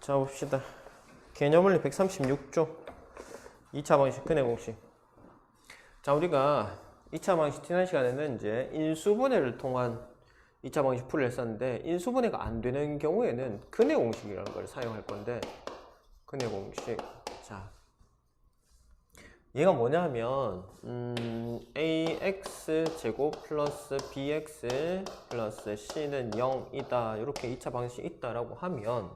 자, 봅시다. 개념원리 136조 2차 방식 근해 공식. 자, 우리가 2차 방식 지난 시간에는 이제 인수분해를 통한 2차 방식 풀이를 했었는데, 인수분해가 안 되는 경우에는 근해 공식이라는 걸 사용할 건데, 근해 공식. 자, 얘가 뭐냐 하면 ax 제곱 플러스 bx 플러스 c는 0이다, 이렇게 2차 방식이 있다라고 하면,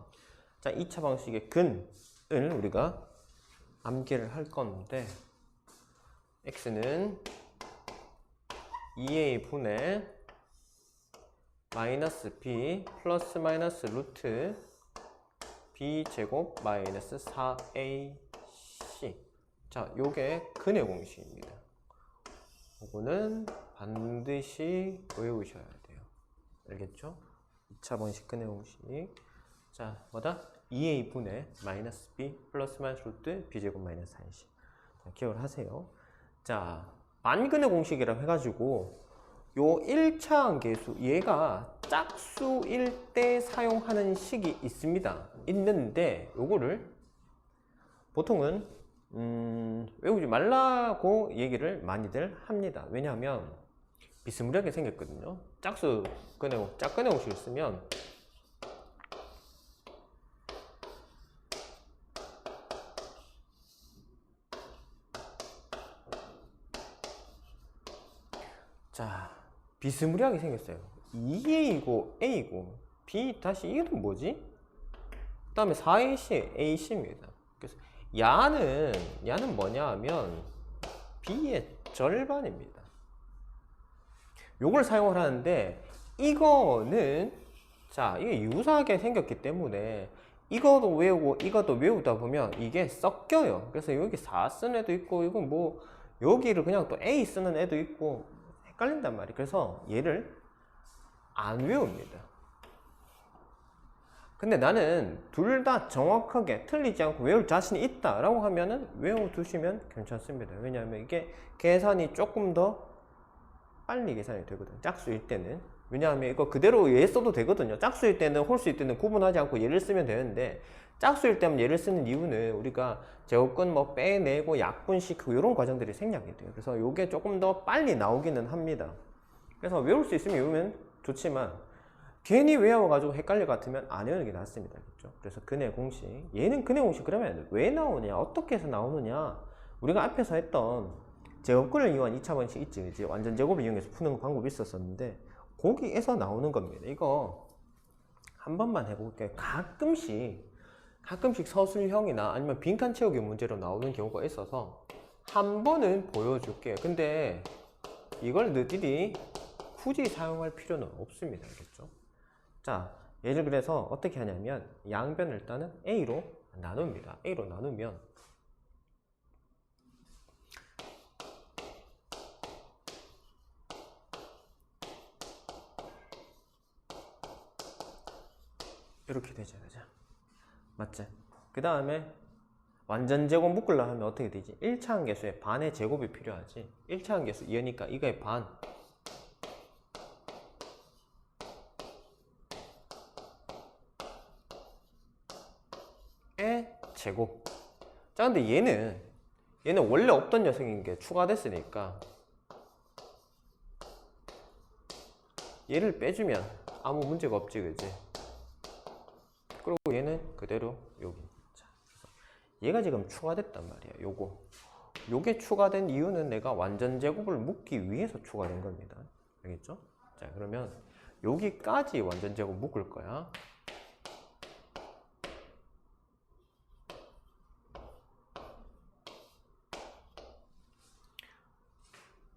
자, 2차 방식의 근을 우리가 암기를 할 건데, x는 2a 분의 마이너스 b 플러스 마이너스 루트 b 제곱 마이너스 4ac. 자, 요게 근해 공식입니다. 요거는 반드시 외우셔야 돼요. 알겠죠? 2차 방식 근해 공식. 자, 뭐다? 2a 분의 마이너스 b 플러스 마이너스 루트 b 제곱 마이너스 4ac. 자, 기억을 하세요. 자, 반근해 공식이라고 해가지고 요 1차 함계수, 얘가 짝수일 때 사용하는 식이 있습니다. 있는데 요거를 보통은 외우지 말라고 얘기를 많이들 합니다. 왜냐하면 비스무리하게 생겼거든요. 짝근해 공식을 쓰면 자, 비스무리하게 생겼어요. 2a이고 a이고 b 다시 이건 뭐지? 그 다음에 4ac ac입니다. 그래서 야는 뭐냐 하면 b의 절반입니다. 요걸 사용을 하는데, 이거는 자, 이게 유사하게 생겼기 때문에 이것도 외우고 이것도 외우다 보면 이게 섞여요. 그래서 여기 4 쓰는 애도 있고, 이건 뭐 여기를 그냥 또 a 쓰는 애도 있고 헷갈린단 말이에요. 그래서 얘를 안 외웁니다. 근데 나는 둘 다 정확하게 틀리지 않고 외울 자신이 있다 라고 하면은 외워두시면 괜찮습니다. 왜냐하면 이게 계산이 조금 더 빨리 계산이 되거든요, 짝수일 때는. 왜냐하면 이거 그대로 얘 써도 되거든요. 짝수일 때는 홀수일 때는 구분하지 않고 얘를 쓰면 되는데, 짝수일 때는 얘를 쓰는 이유는 우리가 제곱근 뭐 빼내고 약분시키고 이런 과정들이 생략이 돼요. 그래서 이게 조금 더 빨리 나오기는 합니다. 그래서 외울 수 있으면 외우면 좋지만, 괜히 외워가지고 헷갈릴 것 같으면 안 외우는 게 낫습니다. 그렇죠? 그래서 근해 공식, 얘는 근해 공식 그러면 왜 나오느냐, 어떻게 해서 나오느냐, 우리가 앞에서 했던 제곱근을 이용한 2차 방식 있지, 그치? 완전 제곱을 이용해서 푸는 방법이 있었었는데, 거기에서 나오는 겁니다. 이거 한 번만 해볼게요. 가끔씩 서술형이나 아니면 빈칸 채우기 문제로 나오는 경우가 있어서 한 번은 보여줄게요. 근데 이걸 너희들이 굳이 사용할 필요는 없습니다. 알겠죠? 자, 얘를 그래서 어떻게 하냐면 양변을 일단은 a로 나눕니다. a로 나누면 이렇게 되죠. 맞지? 그 다음에 완전 제곱 묶으려고 하면 어떻게 되지? 1차 함계수의 반의 제곱이 필요하지. 1차 함계수 2니까 이거의 반의 제곱. 자, 근데 얘는 원래 없던 녀석인 게 추가됐으니까 얘를 빼주면 아무 문제가 없지, 그지? 그리고 얘는 그대로 여기. 자, 그래서 얘가 지금 추가됐단 말이야. 요게 추가된 이유는 내가 완전 제곱을 묶기 위해서 추가된 겁니다. 알겠죠? 자, 그러면 여기까지 완전 제곱 묶을 거야.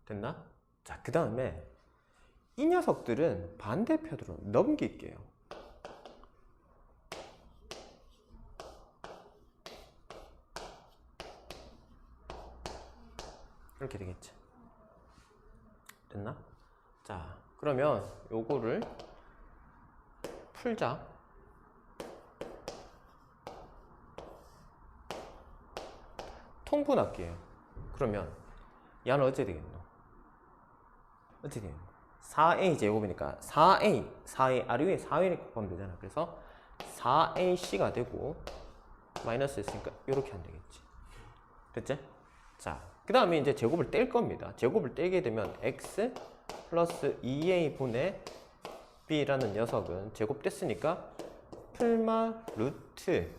됐나? 자, 그 다음에 이 녀석들은 반대편으로 넘길게요. 이렇게 되겠지. 됐나? 자, 그러면 요거를 풀자. 통분할게요. 그러면 얘는 어찌 되겠노? 4a 제곱이니까 4a 아래에 4a를 곱하면 되잖아. 그래서 4ac가 되고 마이너스 했으니까 이렇게 하면 되겠지. 됐지? 자, 그 다음에 이제 제곱을 뗄 겁니다. 제곱을 떼게 되면 x 플러스 2a분의 b라는 녀석은 제곱됐으니까 풀마 루트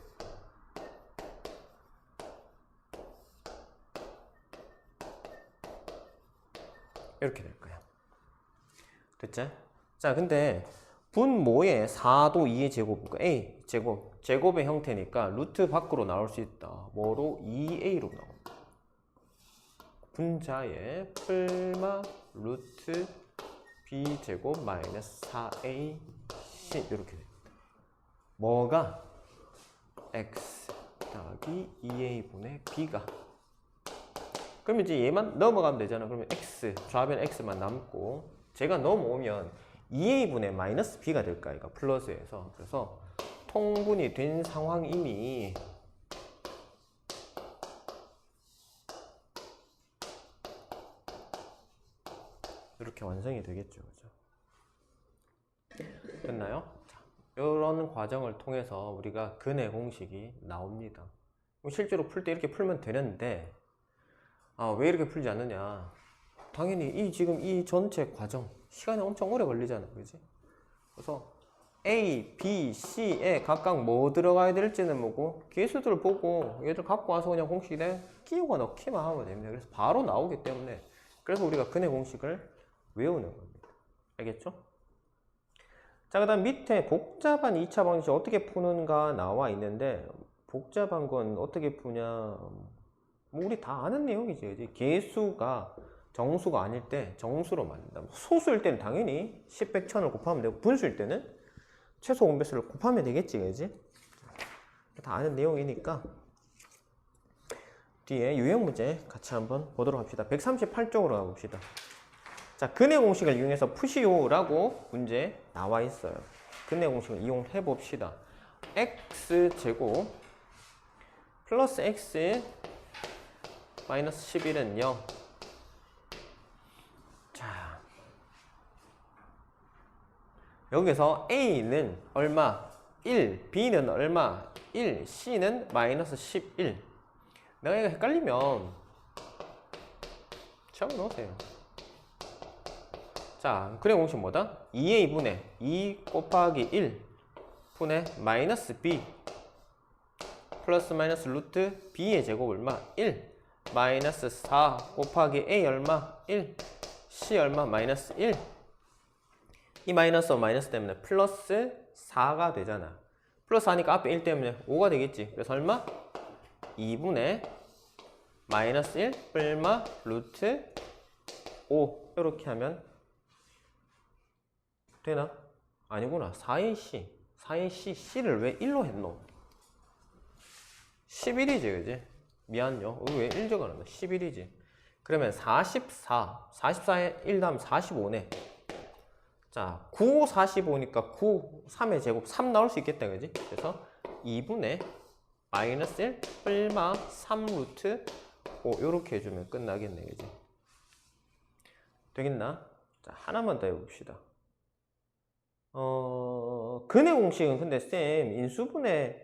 이렇게 될 거야. 됐지? 자, 근데 분모의 4도 2의 제곱, 그러니까 a 제곱, 제곱의 형태니까 루트 밖으로 나올 수 있다. 뭐로? 2a로 나온다. 분자의 풀마 루트 b 제곱 마이너스 4ac 이렇게 됩니다. 뭐가? x 더하기 2a분의 b가. 그럼 이제 얘만 넘어가면 되잖아. 그러면 x, 좌변 x만 남고 제가 넘어오면 2a분의 마이너스 b가 될까? 이거 플러스에서. 그래서 통분이 된 상황이니 이렇게 완성이 되겠죠. 그죠? 됐나요? 자, 이런 과정을 통해서 우리가 근의 공식이 나옵니다. 실제로 풀 때 이렇게 풀면 되는데 왜 이렇게 풀지 않느냐? 당연히 지금 이 전체 과정 시간이 엄청 오래 걸리잖아, 그지? 그래서 A, B, C에 각각 뭐 들어가야 될지는 뭐고 개수들을 보고 얘들 갖고 와서 그냥 공식에 끼우고 넣기만 하면 됩니다. 그래서 바로 나오기 때문에 그래서 우리가 근의 공식을 외우는 겁니다. 알겠죠? 자, 그 다음 밑에 복잡한 2차 방정식 어떻게 푸는가 나와 있는데 복잡한 건 어떻게 푸냐 뭐 우리 다 아는 내용이지. 그지? 개수가 정수가 아닐 때 정수로 만든다. 소수일 때는 당연히 10, 100, 1000을 곱하면 되고 분수일 때는 최소 공배수를 곱하면 되겠지. 그지? 다 아는 내용이니까 뒤에 유형 문제 같이 한번 보도록 합시다. 138쪽으로 가봅시다. 자, 근의 공식을 이용해서 푸시오라고 문제 나와 있어요. 근의 공식을 이용해 봅시다. x제곱 플러스 x 마이너스 11은 0. 자, 여기서 a는 얼마? 1, b는 얼마? 1, c는 마이너스 11. 내가 이거 헷갈리면 적어놓으세요. 자, 근의 공식 뭐다? 2a분의 2 곱하기 1 분의 마이너스 b 플러스 마이너스 루트 b의 제곱 얼마? 1 마이너스 4 곱하기 a 얼마? 1 c 얼마? 마이너스 1. 이 마이너스와 마이너스 때문에 플러스 4가 되잖아. 플러스 하니까 앞에 1 때문에 5가 되겠지. 그래서 얼마? 2분의 마이너스 1 뿔마 루트 5 이렇게 하면 되나? 아니구나. 4ac 4ac c를 왜 1로 했노? 11이지 그지? 미안요. 왜 1 적어놨나? 11이지. 그러면 44에 1 다음 45네. 자, 9, 45니까 9, 3의 제곱 3 나올 수 있겠다 그지? 그래서 2분의 마이너스 1 뿔마 3 루트 5 요렇게 해주면 끝나겠네 그지? 되겠나? 자, 하나만 더 해봅시다. 근의 공식은 근데 쌤 인수분해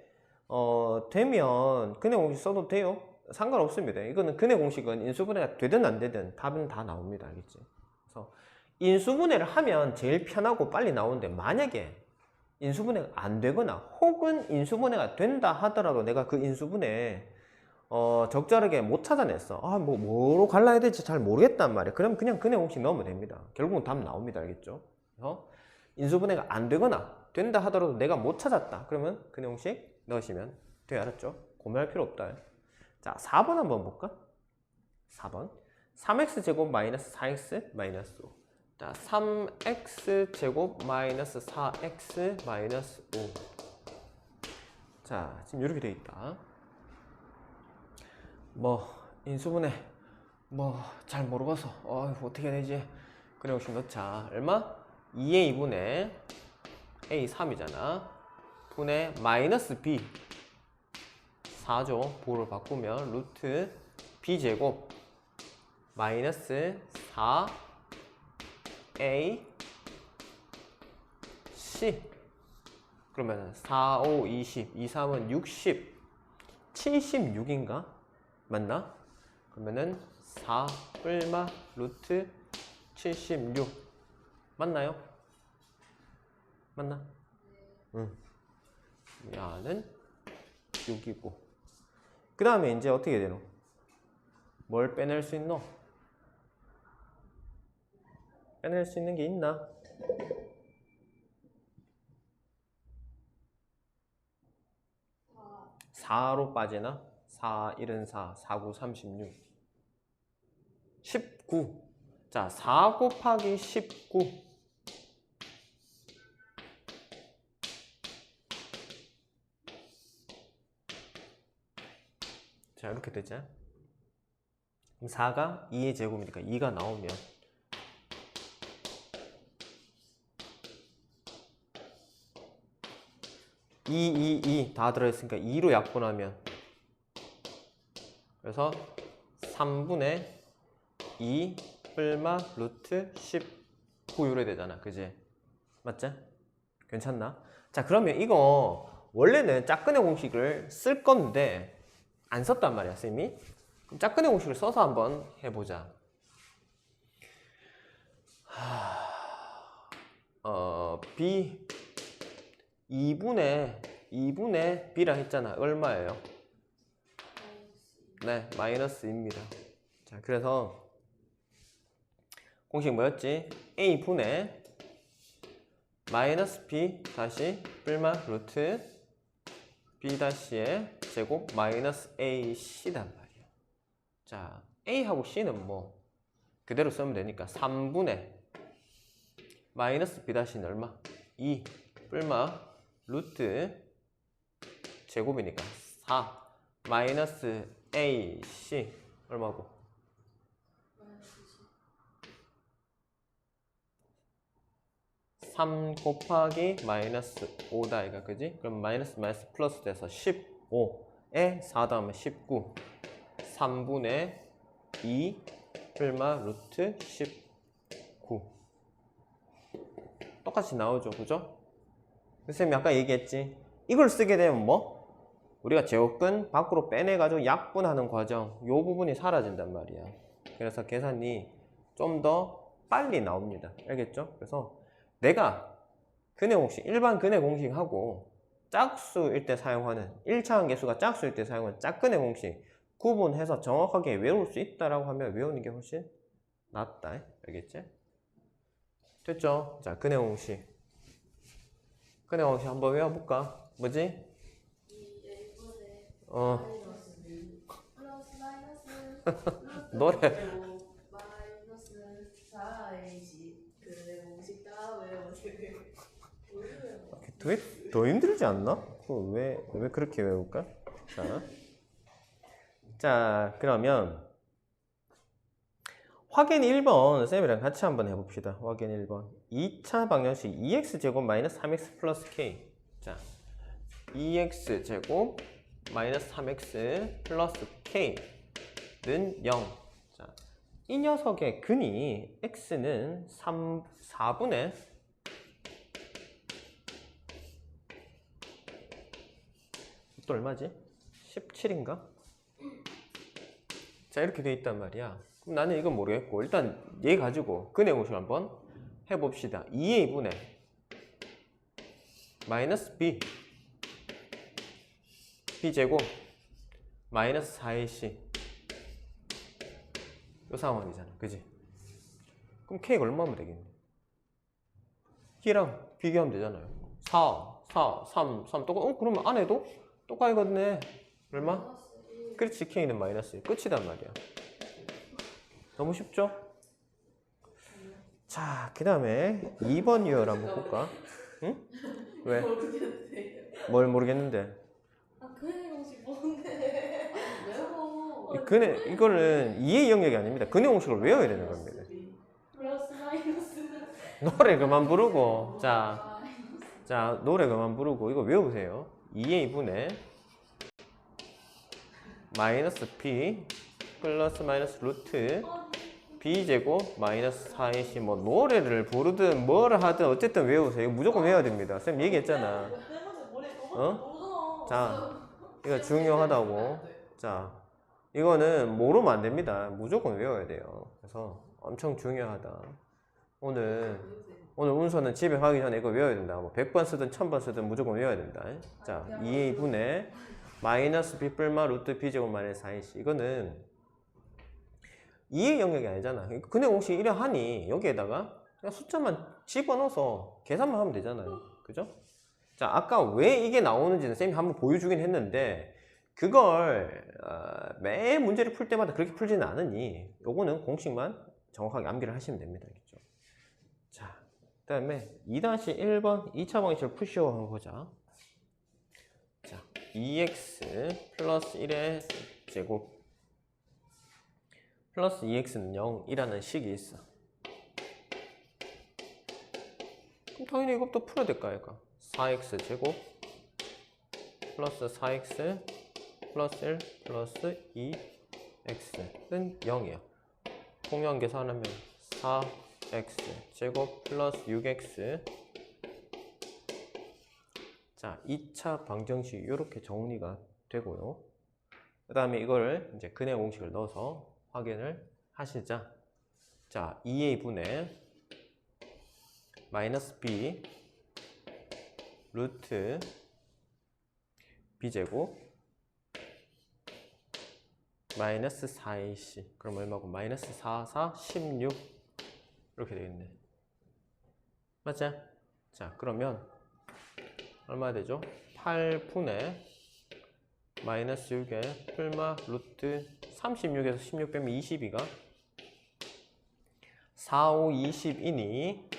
되면 근의 공식 써도 돼요? 상관없습니다. 이거는 근의 공식은 인수분해가 되든 안 되든 답은 다 나옵니다. 알겠지? 그래서 인수분해를 하면 제일 편하고 빨리 나오는데 만약에 인수분해가 안 되거나 혹은 인수분해가 된다 하더라도 내가 그 인수분해 적절하게 못 찾아냈어. 뭐로 갈라야 될지 잘 모르겠단 말이야. 그럼 그냥 근의 공식 넣으면 됩니다. 결국은 답 나옵니다. 알겠죠? 그래서 인수분해가 안 되거나 된다 하더라도 내가 못 찾았다. 그러면 근의 공식 넣으시면 돼요. 알았죠? 고민할 필요 없다. 자, 4번 한번 볼까? 4번 3x제곱 마이너스 4x 마이너스 5. 자, 3x제곱 마이너스 4x 마이너스 5. 자, 지금 이렇게 돼 있다. 인수분해 잘 모르겠어. 어떻게 해야 되지? 근의 공식 넣자. 얼마? 2의 2분의 a 3이잖아. 분의 마이너스 b 4죠. 보를 바꾸면 루트 b제곱 마이너스 4a c 그러면 4, 5, 20, 2, 3은 60, 76인가? 맞나? 그러면은 4 뿔마 루트 76 맞나요? 맞나? 응. 야는 6이고 그 다음에 이제 어떻게 되노? 뭘 빼낼 수 있노? 빼낼 수 있는 게 있나? 4로 빠지나? 4, 1은 4, 4, 9, 36 19 자, 4 곱하기 19 자, 이렇게 되죠. 그럼 4가 2의 제곱이니까 2가 나오면 2 다 들어있으니까 2로 약분하면 그래서 3분의 2 뿔마 루트 19 이래 되잖아. 그지? 맞지? 괜찮나? 자, 그러면 이거 원래는 짝근의 공식을 쓸 건데 안 썼단 말이야, 쌤이. 그럼 짝근의 공식을 써서 한번 해보자. B 2분의 B라 했잖아. 얼마예요? 네, 마이너스입니다. 자, 그래서 공식 뭐였지? A분의 마이너스 B 다시 뿔마 루트 B 다시의 제곱 마이너스 AC단 말이야. 자, A하고 C는 뭐 그대로 쓰면 되니까 3분의 마이너스 B 다시는 얼마? 2 뿔마 루트 제곱이니까 4 마이너스 AC 얼마고? 3 곱하기 마이너스 5다 이가 그지? 그럼 마이너스 플러스 돼서 15에 4 다음에 19 3분의 2 뿔마 루트 19 똑같이 나오죠, 그죠? 선생님이 아까 얘기했지. 이걸 쓰게 되면 뭐? 우리가 제곱근 밖으로 빼내가지고 약분하는 과정 요 부분이 사라진단 말이야. 그래서 계산이 좀 더 빨리 나옵니다. 알겠죠? 그래서 내가 근해 공식, 일반 근해 공식하고 짝수일 때 사용하는 1차원 계수가 짝수일 때 사용하는 짝근해 공식 구분해서 정확하게 외울 수 있다라고 하면 외우는 게 훨씬 낫다. 알겠지? 됐죠? 자, 근해 공식. 근해 공식 한번 외워볼까? 뭐지? 노래. 마이너스 4AC 근해 공식 다 외워보세요. 더 힘들지 않나? 왜 그렇게 외울까? 자, 그러면 확인 1번 쌤이랑 같이 한번 해봅시다. 확인 1번 2차 방정식 2x제곱 마이너스 3x 플러스 k. 자, 2x제곱 마이너스 3x 플러스 k는 0. 자, 이 녀석의 근이 x는 4분의 또 얼마지? 17인가? 자, 이렇게 돼 있단 말이야. 그럼 나는 이건 모르겠고 일단 얘 가지고 근해 공식을 한번 해봅시다. 2의 2분의 마이너스 b b제곱 마이너스 4ac 이 상황이잖아. 그지? 그럼 k가 얼마면 되겠니? 얘랑 비교하면 되잖아요. 4, 3 똑같. 그러면 안에도 똑같이거든요. 얼마? 그렇지. k는 마이너스 1. 끝이단 말이야. 너무 쉽죠? 자, 그 다음에 2번 유형 한번 볼까? 응? 왜? 모르겠는데. 뭘 모르겠는데. 근해 공식 뭔데? 외워. 이거는 이해 영역이 아닙니다. 근해 공식을 외워야 되는 겁니다. 플러스 마이너스. 노래 그만 부르고. 자, 노래 그만 부르고 이거 외우세요. 2의 2분의 마이너스 p 플러스 마이너스 루트 b제곱 마이너스 4ac 뭐 노래를 부르든 뭘 하든 어쨌든 외우세요. 무조건 외워야 됩니다. 쌤 얘기했잖아. 어? 자, 이거 중요하다고. 자, 이거는 모르면 안 됩니다. 무조건 외워야 돼요. 그래서 엄청 중요하다. 오늘 운서는 집에 가기 전에 이거 외워야 된다. 뭐 100번 쓰든 1000번 쓰든 무조건 외워야 된다. 자, 2a분의 마이너스 b 뿔마 루트 b제곱 마이너스 4ac. 이거는 2의 영역이 아니잖아. 근해 공식 이래 하니 여기에다가 그냥 숫자만 집어넣어서 계산만 하면 되잖아요. 그죠? 자, 아까 왜 이게 나오는지는 쌤이 한번 보여주긴 했는데 그걸 매 문제를 풀 때마다 그렇게 풀지는 않으니 요거는 공식만 정확하게 암기를 하시면 됩니다. 알겠죠? 자, 그 다음에 2-1번 2차 방식을 푸시오 한번 보자. 자, 2x 플러스 1의 제곱 플러스 2x는 0이라는 식이 있어. 그럼 당연히 이것도 풀어야 될까, 이거? 4x 제곱 플러스 4x 플러스 1 플러스 2x는 0이야. 통영 계산하면 4x 제곱 플러스 6x. 자, 2차 방정식이 이렇게 정리가 되고요. 그 다음에 이거를 이제 근해 공식을 넣어서 확인을 하시자. 자, 2a분의 마이너스 b 루트 b제곱 마이너스 4ac. 그럼 얼마고? 마이너스 4, 4, 16 이렇게 되겠네. 맞죠? 자, 그러면 얼마 되죠? 8분의 마이너스 6에 풀마 루트 36에서 16 빼면 22가 4, 5, 20이니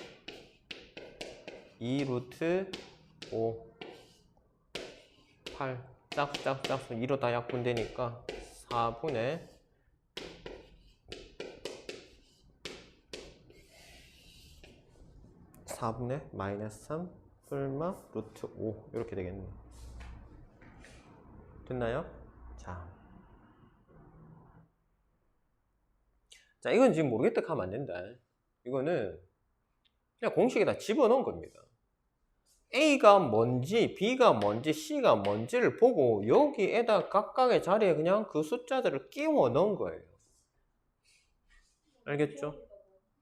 2 루트 5 8 짝수 2로 다 약분되니까 4분의 마이너스 3 풀마 루트 5 이렇게 되겠네. 됐나요? 자, 이건 지금 모르겠다 하면 안 된다. 이거는 그냥 공식에다 집어넣은 겁니다. A가 뭔지, B가 뭔지, C가 뭔지를 보고 여기에다 각각의 자리에 그냥 그 숫자들을 끼워 넣은 거예요. 알겠죠?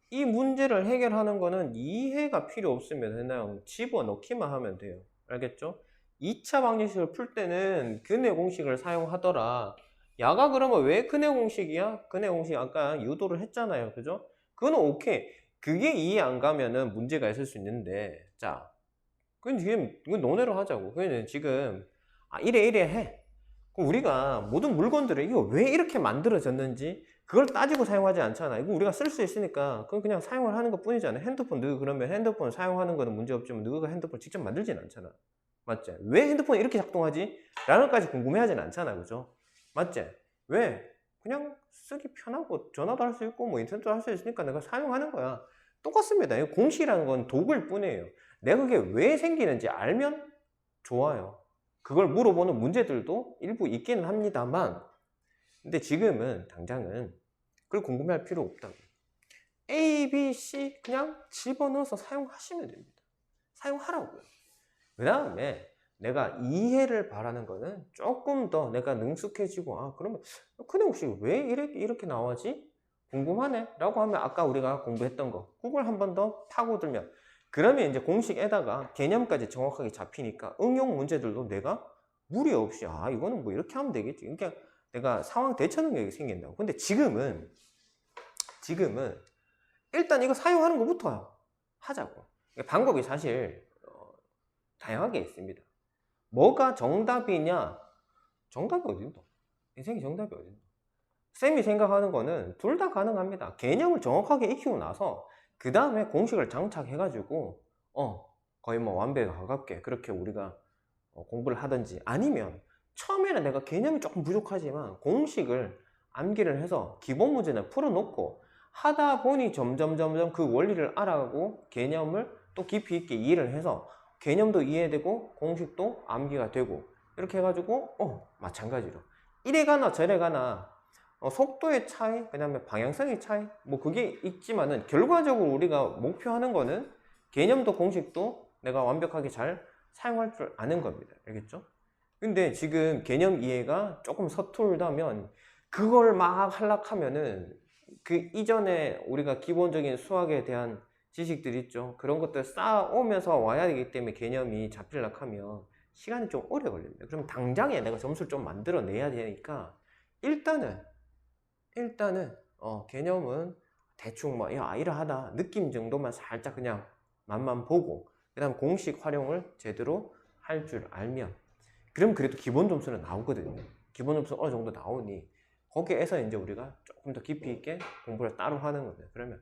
이 문제를 해결하는 거는 이해가 필요 없으면 그냥 집어넣기만 하면 돼요. 알겠죠? 2차 방정식을 풀 때는 근해 공식을 사용하더라. 야가 그러면 왜 근해 공식이야? 근해 공식 아까 유도를 했잖아요. 그죠? 그거는 오케이. 그게 이해 안 가면은 문제가 있을 수 있는데, 자, 그건 지금 이건 논외로 하자고. 그거는 지금 이래 해. 그럼 우리가 모든 물건들을 이거 왜 이렇게 만들어졌는지 그걸 따지고 사용하지 않잖아. 이거 우리가 쓸 수 있으니까 그건 그냥 사용을 하는 것 뿐이잖아. 핸드폰 너가 그러면 핸드폰 사용하는 거는 문제 없지만 너가 핸드폰 직접 만들진 않잖아. 맞지? 왜 핸드폰이 이렇게 작동하지? 라는 것까지 궁금해하진 않잖아. 그죠? 맞지? 왜? 그냥 쓰기 편하고 전화도 할 수 있고 뭐 인터넷도 할 수 있으니까 내가 사용하는 거야. 똑같습니다. 이 공식이라는 건 도구일 뿐이에요. 내가 그게 왜 생기는지 알면 좋아요. 그걸 물어보는 문제들도 일부 있기는 합니다만, 근데 지금은 당장은 그걸 궁금해할 필요 없다고. A, B, C 그냥 집어넣어서 사용하시면 됩니다. 사용하라고요. 그 다음에 내가 이해를 바라는 거는 조금 더 내가 능숙해지고, 그러면 근데 혹시 왜 이렇게 나오지? 궁금하네? 라고 하면 아까 우리가 공부했던 거 그걸 한 번 더 파고들면, 그러면 이제 공식에다가 개념까지 정확하게 잡히니까 응용 문제들도 내가 무리 없이 이거는 뭐 이렇게 하면 되겠지. 그러니까 내가 상황 대처 능력이 생긴다고. 근데 지금은 일단 이거 사용하는 것부터 하자고. 방법이 사실 다양하게 있습니다. 뭐가 정답이냐? 정답이 어딘가? 인생의 정답이 어딘가? 쌤이 생각하는 거는 둘 다 가능합니다. 개념을 정확하게 익히고 나서 그 다음에 공식을 장착해가지고 거의 뭐 완벽에 가깝게 그렇게 우리가 공부를 하든지, 아니면 처음에는 내가 개념이 조금 부족하지만 공식을 암기를 해서 기본 문제는 풀어놓고 하다 보니 점점 그 원리를 알아가고 개념을 또 깊이 있게 이해를 해서 개념도 이해되고 공식도 암기가 되고, 이렇게 해가지고 마찬가지로 이래 가나 저래 가나 속도의 차이, 그 다음에 방향성의 차이, 뭐 그게 있지만은 결과적으로 우리가 목표하는 거는 개념도 공식도 내가 완벽하게 잘 사용할 줄 아는 겁니다. 알겠죠? 근데 지금 개념 이해가 조금 서툴다면 그걸 막 하려하면은 그 이전에 우리가 기본적인 수학에 대한 지식들 있죠. 그런 것들 쌓아오면서 와야 되기 때문에 개념이 잡히려고 하면 시간이 좀 오래 걸립니다. 그럼 당장에 내가 점수를 좀 만들어내야 되니까 일단은 개념은 대충 뭐 야, 이러하다 느낌 정도만 살짝 그냥 맛만 보고 그 다음 공식 활용을 제대로 할 줄 알면 그럼 그래도 기본 점수는 나오거든요. 기본 점수 어느 정도 나오니 거기에서 이제 우리가 조금 더 깊이 있게 공부를 따로 하는 거예요. 그러면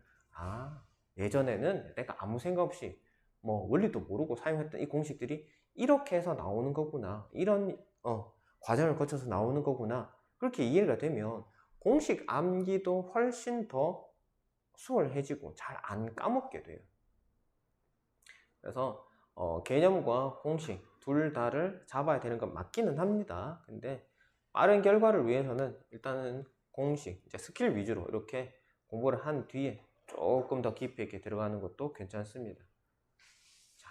예전에는 내가 아무 생각 없이 뭐 원리도 모르고 사용했던 이 공식들이 이렇게 해서 나오는 거구나, 이런 과정을 거쳐서 나오는 거구나, 그렇게 이해가 되면 공식 암기도 훨씬 더 수월해지고 잘 안 까먹게 돼요. 그래서 개념과 공식 둘 다를 잡아야 되는 건 맞기는 합니다. 근데 빠른 결과를 위해서는 일단은 공식, 이제 스킬 위주로 이렇게 공부를 한 뒤에 조금 더 깊이 있게 들어가는 것도 괜찮습니다. 자,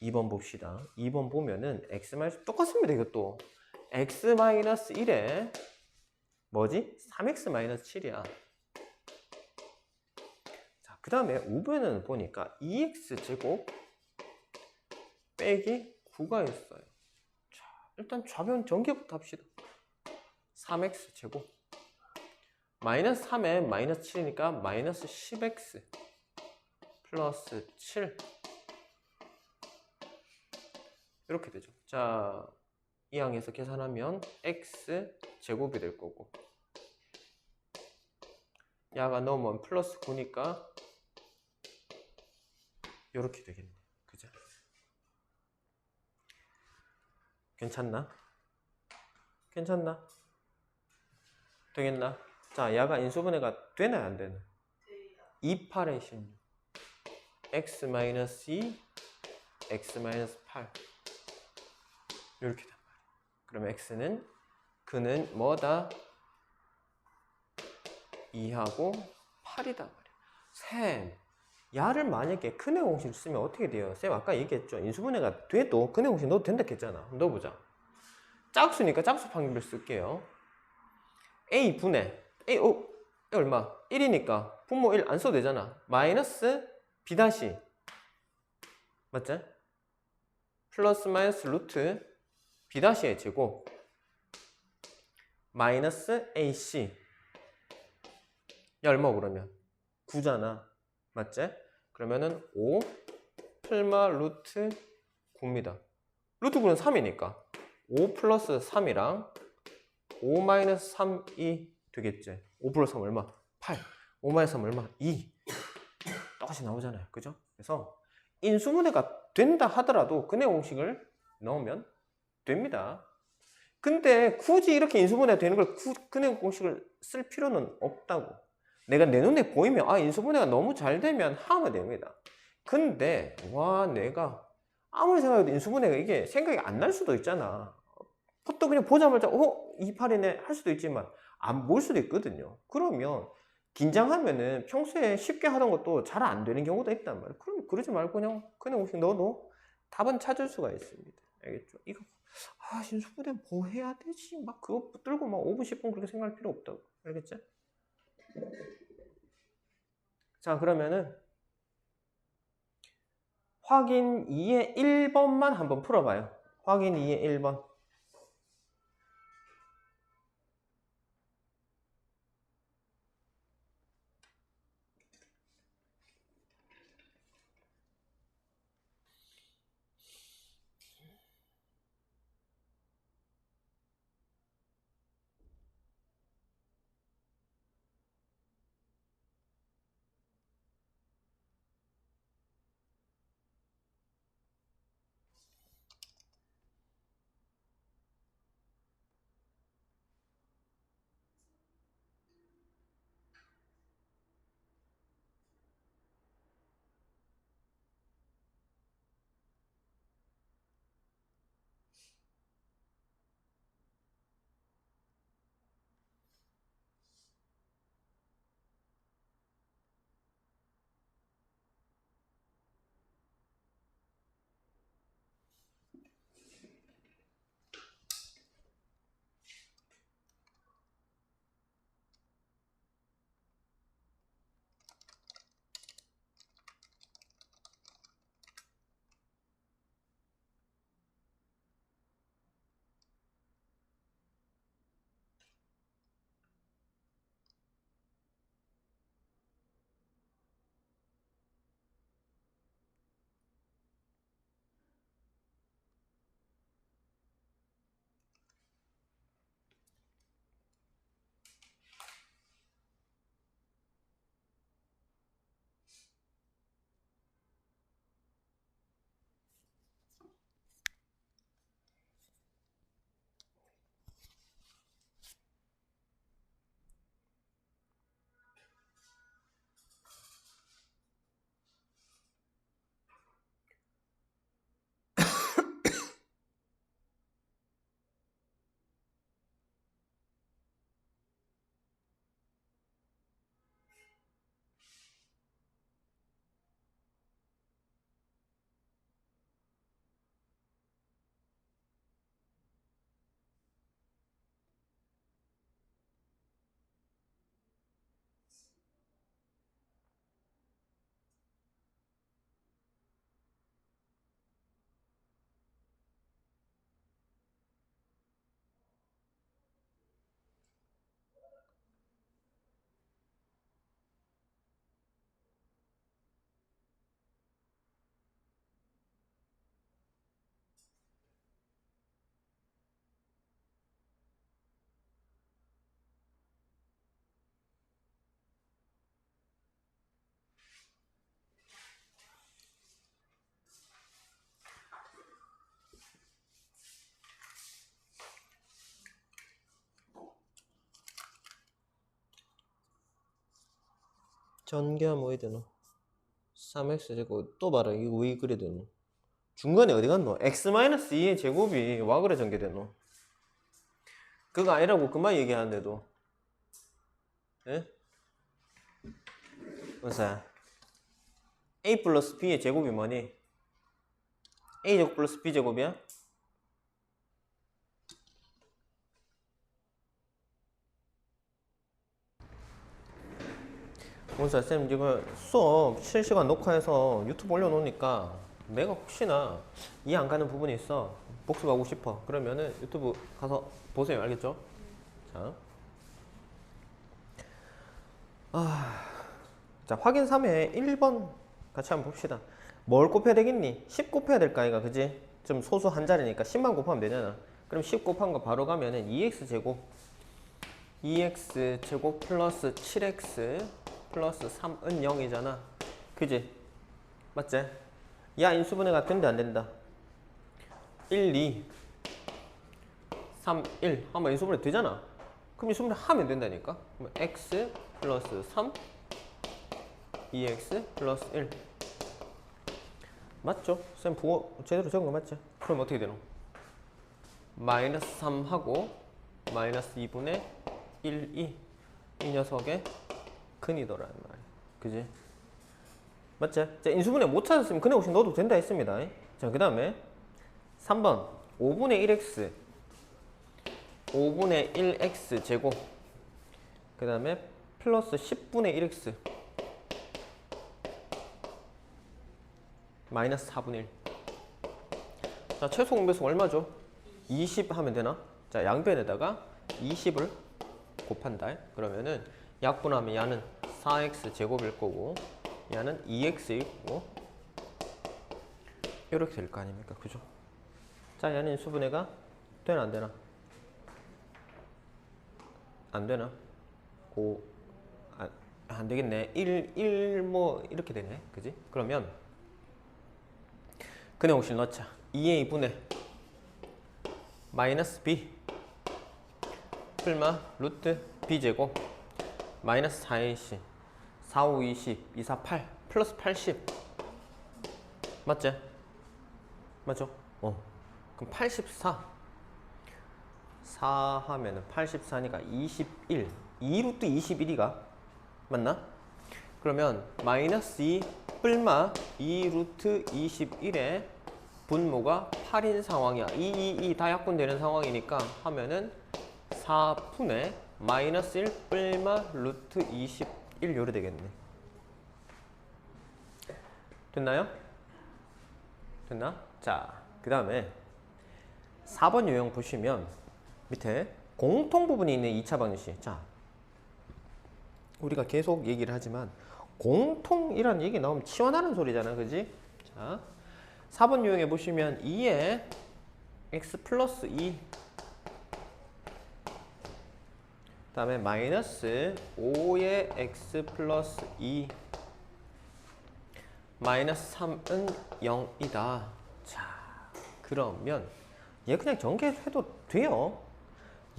2번 봅시다. 2번 보면은 x 똑같습니다. 이것도 x-1에 뭐지? 3x-7이야. 자, 그 다음에 5번은 보니까 2x제곱 빼기 9가 있어요. 자, 일단 좌변 전개부터 합시다. 3x제곱 마이너스 3에 마이너스 7이니까 마이너스 10x 플러스 7 이렇게 되죠. 자, 이 항에서 계산하면 x제곱이 될 거고 야가 넣으면 플러스 9니까 이렇게 되겠네. 그죠? 괜찮나? 되겠나? 자, 야가 인수분해가 되나 안 되나? 28에 16 x-2 x-8 이렇게 된 말이야. 그러면 x는 그는 뭐다? 2하고 8이다 말이야. 쌤, 야를 만약에 근해 공식을 쓰면 어떻게 돼요? 쌤 아까 얘기했죠. 인수분해가 돼도 근해 공식 넣어도 된다 했잖아. 넣어보자. 짝수니까 짝수 판결을 쓸게요. a 분의 a 얼마? 1이니까 분모 1 안 써도 되잖아. 마이너스 b 다시 맞지? 플러스 마이너스 루트 b 다시의 제곱 마이너스 ac 야 얼마 그러면 9잖아. 맞지? 그러면은 5 플마 루트 9입니다. 루트 9는 3이니까 5 플러스 3이랑 5 마이너스 3이 되겠지. 5 플러스 3 얼마? 8. 5 마이너스 3 얼마? 2. 똑같이 나오잖아요. 그죠? 그래서 인수분해가 된다 하더라도 근해 공식을 넣으면 됩니다. 근데 굳이 이렇게 인수분해가 되는 걸 근해 공식을 쓸 필요는 없다고. 내가 내 눈에 보이면 인수분해가 너무 잘 되면 하면 됩니다. 근데 내가 아무리 생각해도 인수분해가 이게 생각이 안 날 수도 있잖아. 또 그냥 보자마자 28이네 할 수도 있지만 안 볼 수도 있거든요. 그러면 긴장하면은 평소에 쉽게 하던 것도 잘 안 되는 경우도 있단 말이에요. 그럼 그러지 말고 그냥 공식 넣어도 답은 찾을 수가 있습니다. 알겠죠? 이거 인수분해 뭐 해야 되지? 막 그거 붙들고 막 5분 10분 그렇게 생각할 필요 없다고. 알겠지? 자, 그러면은 확인 2의 1번만 한번 풀어봐요. 확인 2의 1번. 전개하면 왜 되노? 3x 제곱 또 봐라 이거 왜 그래 되노? 중간에 어디 갔노? x-2의 제곱이 와 그래 전개되노? 그거 아니라고 그만 얘기하는데도 예? 무슨 a 플러스 b의 제곱이 뭐니? a 제곱 플러스 b 제곱이야? 원사 쌤 지금 수업 실시간 녹화해서 유튜브 올려놓으니까 내가 혹시나 이해 안 가는 부분이 있어 복습하고 싶어 그러면은 유튜브 가서 보세요 알겠죠? 자, 자 확인 3회 1번 같이 한번 봅시다. 뭘 곱해야 되겠니? 10 곱해야 될까 이가 그지? 좀 소수 한 자리니까 10만 곱하면 되잖아. 그럼 10 곱한 거 바로 가면은 2x 제곱 플러스 7x 플러스 3은 0이잖아. 그지? 맞지? 야 인수분해가 된다 안 된다? 1, 2, 3, 1 하면 인수분해 되잖아. 그럼 인수분해 하면 된다니까? 그럼 x 플러스 3 2x 플러스 1 맞죠? 쌤 부호 제대로 적은 거 맞죠? 그럼 어떻게 되노? 마이너스 3하고 마이너스 2분의 1, 2 이 녀석의 근이더란 말이야. 그지? 맞지? 자, 인수분해 못 찾았으면 근해 없이 넣어도 된다 했습니다. 자, 그 다음에 3번 5분의 1x 5분의 1x 제곱 그 다음에 플러스 10분의 1x 마이너스 4분의 1 자, 최소 공배수 얼마죠? 20 하면 되나? 자, 양변에다가 20을 곱한다. 그러면은 약분하면 야는 4x 제곱일 거고 야는 2x일 거고 이렇게 될 거 아닙니까? 그죠? 자, 야는 인수분해가 되나 안 되나? 안 되나? 안 되겠네. 1 뭐 이렇게 되네. 그지? 그러면 근해 공식 넣자. 2a 분의 마이너스 b 풀마 루트 b 제곱 마이너스 4ac 4, 5, 20 2, 4, 8 플러스 80 맞지? 맞죠? 그럼 84 4 하면은 84니까 21 2루트 21이가 맞나? 그러면 마이너스 2 뿔마 2루트 21에 분모가 8인 상황이야. 2 다 약분되는 상황이니까 하면은 4분의 마이너스 1 뿔마 루트 21 요래 되겠네. 됐나요? 됐나? 자, 그 다음에 4번 유형 보시면 밑에 공통 부분이 있는 2차 방정식. 자, 우리가 계속 얘기를 하지만 공통이라는 얘기 나오면 치환하는 소리잖아. 그지? 자, 4번 유형에 보시면 2에 x 플러스 2 그 다음에 마이너스 5의 x 플러스 2 마이너스 3은 0이다. 자, 그러면 얘 그냥 전개해도 돼요.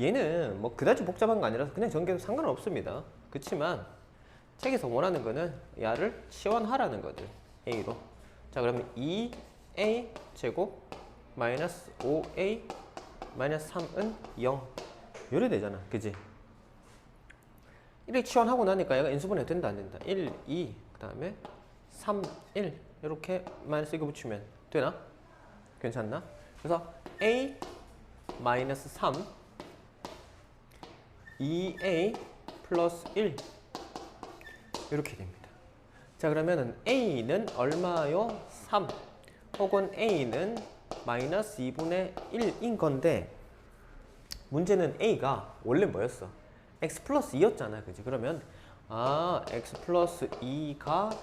얘는 뭐 그다지 복잡한 거 아니라서 그냥 전개해도 상관은 없습니다. 그렇지만 책에서 원하는 거는 야를 치환하라는 거죠. a로. 자, 그러면 2a 제곱 마이너스 5a 마이너스 3은 0 요래 되잖아. 그지? 이렇게 치환하고 나니까 얘가 인수분해 된다 안 된다? 1, 2 그 다음에 3, 1 이렇게 마이너스 이거 붙이면 되나? 괜찮나? 그래서 a 마이너스 3 2a 플러스 1 이렇게 됩니다. 자, 그러면은 a는 얼마요? 3 혹은 a는 마이너스 2분의 1인 건데 문제는 a가 원래 뭐였어? x 플러스 2였잖아. 그지? 그러면 x 플러스 2가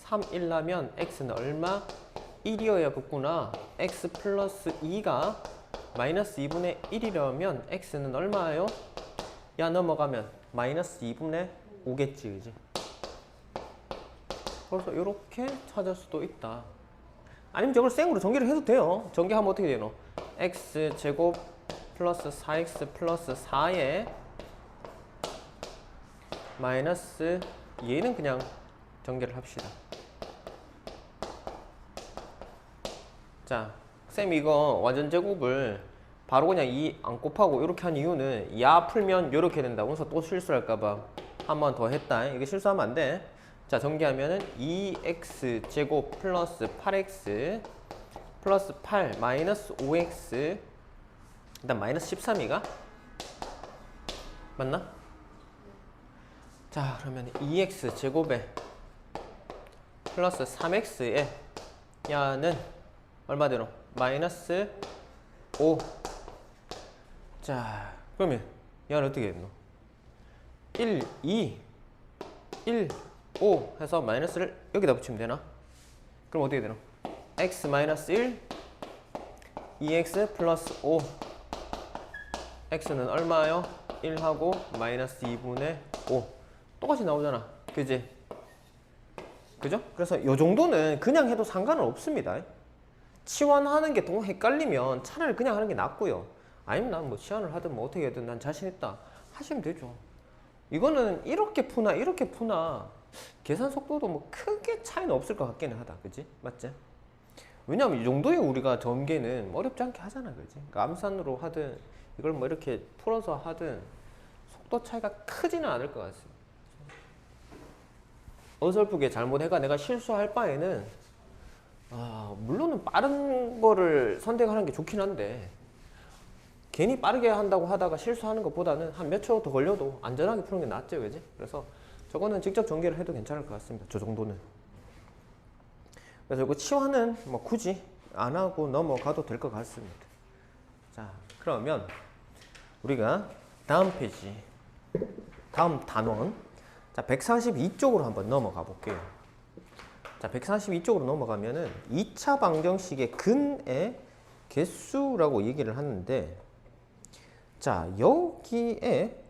3이라면 x는 얼마? 1이어야 붙구나. x 플러스 2가 마이너스 2분의 1이려면 x는 얼마예요? 야 넘어가면 마이너스 2분의 5겠지. 그지? 그래서 이렇게 찾을 수도 있다. 아니면 저걸 생으로 전개를 해도 돼요. 전개하면 어떻게 되노? x 제곱 플러스 4x 플러스 4에 마이너스 얘는 그냥 전개를 합시다. 자, 쌤 이거 완전 제곱을 바로 그냥 2 안 곱하고 이렇게 한 이유는 야 풀면 이렇게 된다고 해서 또 실수할까봐 한 번 더 했다. 이게 실수하면 안 돼. 자, 전개하면은 2x 제곱 플러스 8x 플러스 8 마이너스 5x 일단 마이너스 13이가 맞나? 자, 그러면 2x 제곱에 플러스 3x에 야는 얼마대로? 마이너스 5. 자, 그러면 야는 어떻게 했노? 1, 2, 1, 5 해서 마이너스를 여기다 붙이면 되나? 그럼 어떻게 되노? x 마이너스 1, 2x 플러스 5. x는 얼마요? 1하고 마이너스 2분의 5. 똑같이 나오잖아. 그지? 그죠? 그래서 요 정도는 그냥 해도 상관은 없습니다. 치환하는 게 너무 헷갈리면 차라리 그냥 하는 게 낫고요. 아니면 난 뭐 치환을 하든 뭐 어떻게 해든 난 자신 있다 하시면 되죠. 이거는 이렇게 푸나 이렇게 푸나 계산 속도도 뭐 크게 차이는 없을 것 같기는 하다. 그지? 맞지? 왜냐면 이 정도의 우리가 전개는 어렵지 않게 하잖아. 그지? 그러니까 암산으로 하든 이걸 뭐 이렇게 풀어서 하든 속도 차이가 크지는 않을 것 같습니다. 어설프게 잘못해가 내가 실수할 바에는 물론은 빠른 거를 선택하는 게 좋긴 한데 괜히 빠르게 한다고 하다가 실수하는 것보다는 한 몇 초 더 걸려도 안전하게 푸는 게 낫죠. 그지? 그래서 저거는 직접 전개를 해도 괜찮을 것 같습니다. 저 정도는. 그래서 이거 치환은 뭐 굳이 안 하고 넘어가도 될 것 같습니다. 자, 그러면 우리가 다음 페이지, 다음 단원, 자 142쪽으로 한번 넘어가 볼게요. 자 142쪽으로 넘어가면은 2차 방정식의 근의 개수라고 얘기를 하는데, 자 여기에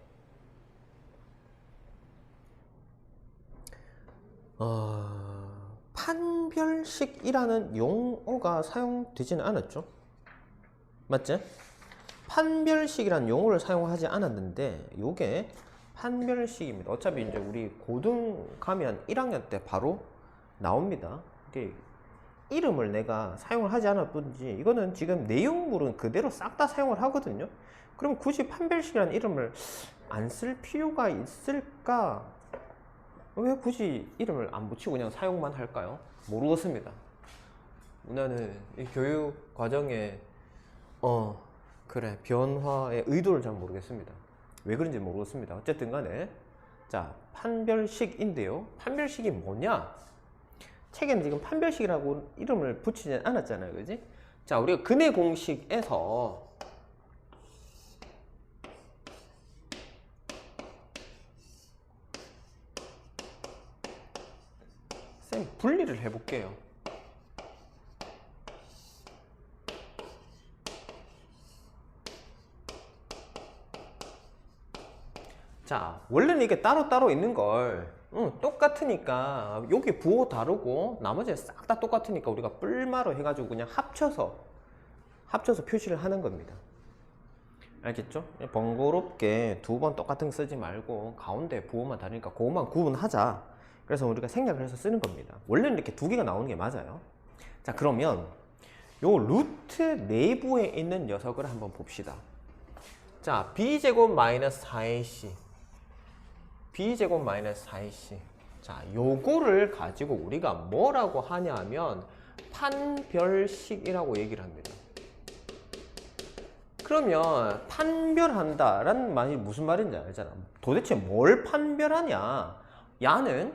판별식이라는 용어가 사용되지는 않았죠. 맞지? 판별식이라는 용어를 사용하지 않았는데 요게 판별식입니다. 어차피 이제 우리 고등 가면 1학년 때 바로 나옵니다. 이게 이름을 내가 사용을 하지 않았든지 이거는 지금 내용물은 그대로 싹 다 사용을 하거든요. 그럼 굳이 판별식이라는 이름을 안 쓸 필요가 있을까? 왜 굳이 이름을 안 붙이고 그냥 사용만 할까요? 모르겠습니다. 나는 이 교육 과정에 변화의 의도를 잘 모르겠습니다. 왜 그런지 모르겠습니다. 어쨌든 간에 자 판별식인데요. 판별식이 뭐냐? 책에는 지금 판별식이라고 이름을 붙이지 않았잖아요. 그지? 자 우리가 근의 공식에서 쌤 분리를 해볼게요. 자 원래는 이게 따로따로 있는 걸 똑같으니까 여기 부호 다르고 나머지 싹 다 똑같으니까 우리가 뿔마로 해가지고 그냥 합쳐서 표시를 하는 겁니다. 알겠죠? 번거롭게 두 번 똑같은 거 쓰지 말고 가운데 부호만 다르니까 그것만 구분하자. 그래서 우리가 생략을 해서 쓰는 겁니다. 원래는 이렇게 두 개가 나오는 게 맞아요. 자 그러면 요 루트 내부에 있는 녀석을 한번 봅시다. 자 b제곱 마이너스 4ac b제곱 마이너스 4ac. 자 요거를 가지고 우리가 뭐라고 하냐 하면 판별식이라고 얘기를 합니다. 그러면 판별한다 라는 말이 무슨 말인지 알잖아. 도대체 뭘 판별하냐? 야는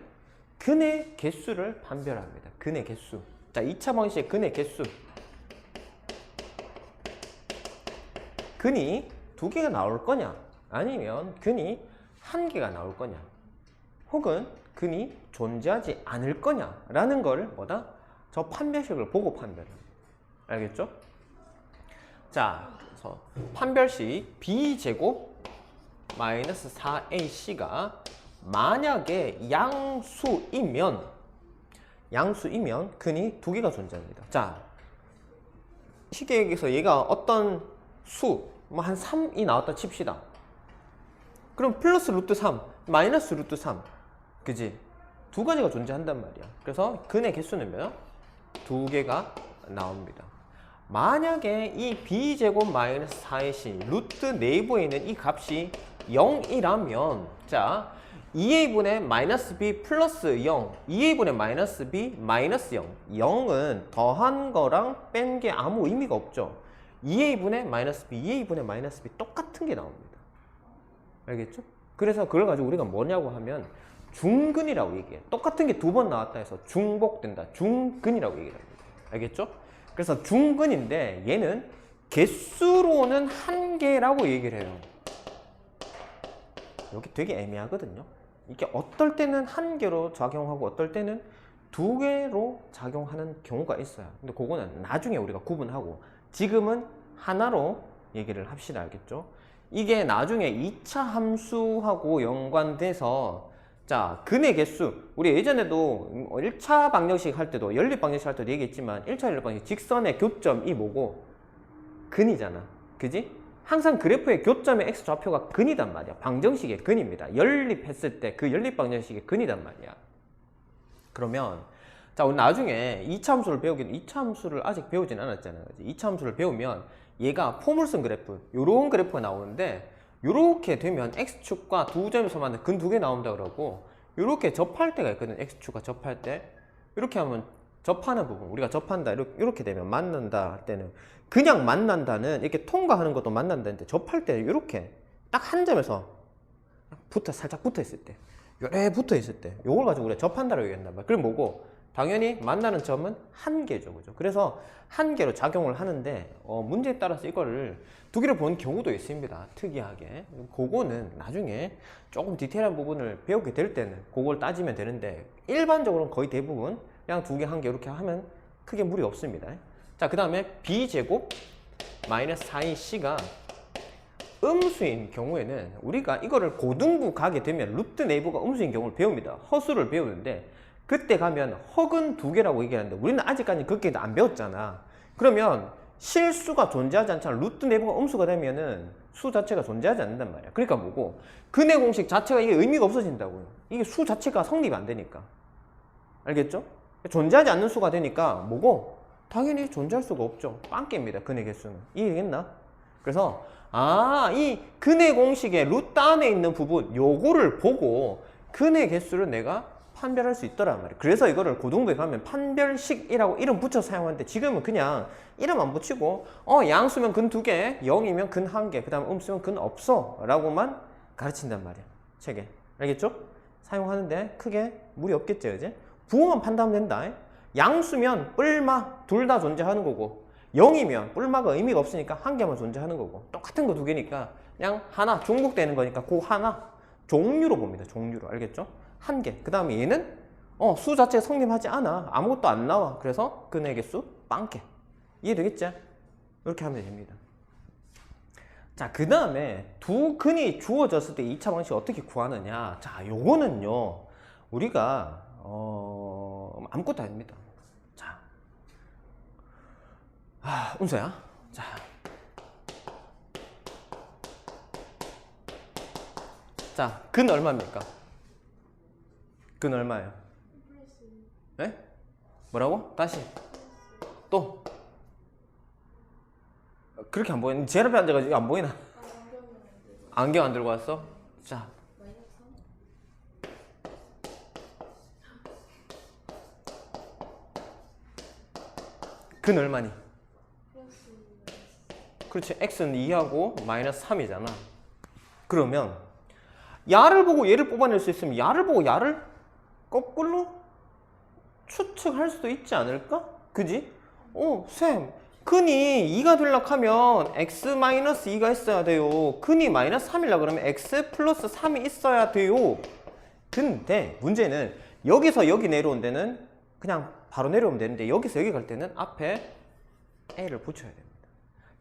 근의 개수를 판별합니다. 근의 개수. 자 2차 방식의 근의 개수. 근이 두 개가 나올 거냐? 아니면 근이 한 개가 나올 거냐? 혹은 근이 존재하지 않을 거냐? 라는 걸 뭐다? 저 판별식을 보고 판별합니다. 알겠죠? 자, 그래서 판별식 b제곱 마이너스 4ac가 만약에 양수이면 근이 두 개가 존재합니다. 자, 쉽게 얘기해서 얘가 어떤 수, 뭐 한 3이 나왔다 칩시다. 그럼 플러스 루트 3, 마이너스 루트 3, 그지? 두 가지가 존재한단 말이야. 그래서 근의 개수는 몇? 두 개가 나옵니다. 만약에 이 b제곱 마이너스 4의 시 루트 네이버에 있는 이 값이 0이라면 자 2a분의 마이너스 b 플러스 0 2a분의 마이너스 b 마이너스 0 0은 더한 거랑 뺀 게 아무 의미가 없죠. 2a분의 마이너스 b 2a분의 마이너스 b 똑같은 게 나옵니다. 알겠죠? 그래서 그걸 가지고 우리가 뭐냐고 하면 중근이라고 얘기해. 똑같은 게 두 번 나왔다 해서 중복된다. 중근이라고 얘기를 합니다. 알겠죠? 그래서 중근인데 얘는 개수로는 한 개라고 얘기를 해요. 여기 되게 애매하거든요. 이게 어떨 때는 한 개로 작용하고 어떨 때는 두 개로 작용하는 경우가 있어요. 근데 그거는 나중에 우리가 구분하고 지금은 하나로 얘기를 합시다. 알겠죠? 이게 나중에 2차 함수하고 연관돼서 자, 근의 개수. 우리 예전에도 1차 방정식 할 때도 연립 방정식 할 때도 얘기했지만 1차 연립 방정식 직선의 교점이 뭐고? 근이잖아. 그지? 항상 그래프의 교점의 x좌표가 근이단 말이야. 방정식의 근입니다. 연립했을 때 그 연립 방정식의 근이단 말이야. 그러면 자, 우리 나중에 2차 함수를 배우긴 2차 함수를 아직 배우진 않았잖아요. 2차 함수를 배우면 얘가 포물선 그래프, 요런 그래프가 나오는데 요렇게 되면 x축과 두 점에서 만든 근 두 개 나온다 그러고 요렇게 접할 때가 있거든. x축과 접할 때 이렇게 하면 접하는 부분 우리가 접한다 이렇게 되면 만난다 할 때는 그냥 만난다는 이렇게 통과하는 것도 만난다는데 접할 때는 이렇게 딱 한 점에서 살짝 붙어 있을 때 요래 붙어 있을 때 요걸 가지고 우리가 접한다라고 얘기한단 말이야. 그럼 뭐고? 당연히 만나는 점은 한 개죠. 그죠? 그래서 한 개로 작용을 하는데 문제에 따라서 이거를 두 개를 본 경우도 있습니다. 특이하게. 그거는 나중에 조금 디테일한 부분을 배우게 될 때는 그걸 따지면 되는데 일반적으로는 거의 대부분 그냥 두 개, 한 개 이렇게 하면 크게 무리 없습니다. 자, 그 다음에 b제곱 마이너스 4인 c가 음수인 경우에는 우리가 이거를 고등부 가게 되면 루트 네이버가 음수인 경우를 배웁니다. 허수를 배우는데 그때 가면 허근 두 개라고 얘기하는데 우리는 아직까지 그렇게 안 배웠잖아. 그러면 실수가 존재하지 않잖아. 루트 네이버가 음수가 되면은 수 자체가 존재하지 않는단 말이야. 그러니까 뭐고? 근의 공식 자체가 이게 의미가 없어진다고요. 이게 수 자체가 성립이 안 되니까. 알겠죠? 존재하지 않는 수가 되니까 뭐고? 당연히 존재할 수가 없죠. 빵개입니다. 근의 개수는. 이해겠나? 그래서 이 근의 공식의 루트 안에 있는 부분 요거를 보고 근의 개수를 내가 판별할 수 있더란 말이에요. 그래서 이거를 고등부에 가면 판별식이라고 이름 붙여 사용하는데 지금은 그냥 이름 안 붙이고 양수면 근 두 개, 0이면 근 한 개, 그 다음 음수면 근 없어 라고만 가르친단 말이야. 책에. 알겠죠? 사용하는데 크게 무리 없겠죠, 이제? 부호만 판단하면 된다. 양수면 뿔마 둘 다 존재하는 거고 0이면 뿔마가 의미가 없으니까 한 개만 존재하는 거고 똑같은 거 두 개니까 그냥 하나 중복되는 거니까 그 하나 종류로 봅니다. 종류로. 알겠죠? 한 개. 그 다음에 얘는 수 자체가 성립하지 않아. 아무것도 안 나와. 그래서 근의 개수 빵개. 이해되겠지? 이렇게 하면 됩니다. 자, 그 다음에 두 근이 주어졌을 때 2차 방식 어떻게 구하느냐. 자, 요거는요 우리가 아무것도 아닙니다. 자, 운서야. 자, 근 얼마입니까? 근 얼마예요? 네? 뭐라고? 다시 또 그렇게 안 보이는 제 앞에 앉아가지고 안 보이나? 안경 안 들고 왔어? 자, 근 얼마니? 그렇지. x는 2하고 마이너스 3이잖아. 그러면 야를 보고 얘를 뽑아낼 수 있으면 야를 보고 야를 거꾸로 추측할 수도 있지 않을까? 그지? 쌤, 근이 2가 되려고 하면 x-2가 있어야 돼요. 근이 마이너스 3이려고 그러면 x 플러스 3이 있어야 돼요. 근데 문제는 여기서 여기 내려온 데는 그냥 바로 내려오면 되는데 여기서 여기 갈 때는 앞에 a를 붙여야 됩니다.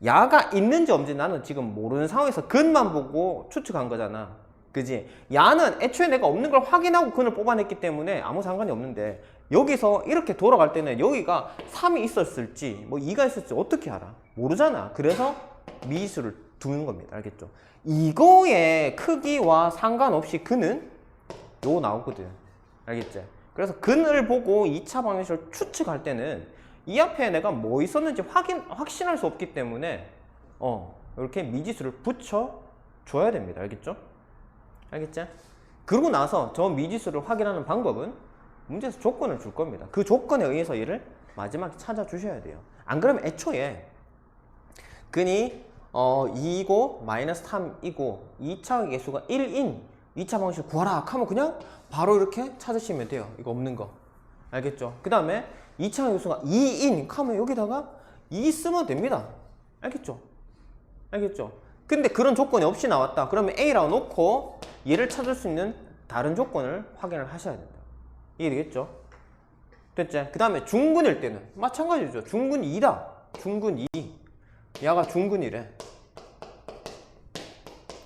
야가 있는지 없는지 나는 지금 모르는 상황에서 근만 보고 추측한 거잖아. 그지? 야는 애초에 내가 없는 걸 확인하고 근을 뽑아냈기 때문에 아무 상관이 없는데 여기서 이렇게 돌아갈 때는 여기가 3이 있었을지 뭐 2가 있었을지 어떻게 알아? 모르잖아. 그래서 미수를 두는 겁니다. 알겠죠? 이거의 크기와 상관없이 근은 요거 나오거든. 알겠지? 그래서 근을 보고 2차 방정식을 추측할 때는 이 앞에 내가 뭐 있었는지 확신할 수 없기 때문에 이렇게 미지수를 붙여 줘야 됩니다. 알겠죠? 알겠지? 그러고 나서 저 미지수를 확인하는 방법은 문제에서 조건을 줄 겁니다. 그 조건에 의해서 얘를 마지막에 찾아 주셔야 돼요. 안 그러면 애초에 근이 2이고 마이너스 3이고 2차 계수가 1인 2차 방정식 구하라 하면 그냥 바로 이렇게 찾으시면 돼요. 이거 없는 거. 알겠죠? 그 다음에 2차 계수가 2인 하면 여기다가 2 쓰면 됩니다. 알겠죠? 알겠죠? 근데 그런 조건이 없이 나왔다. 그러면 A라고 놓고 얘를 찾을 수 있는 다른 조건을 확인을 하셔야 된다. 이해되겠죠? 됐지? 그 다음에 중근일 때는 마찬가지죠. 중근 2다. 중근 2. 얘가 중근이래.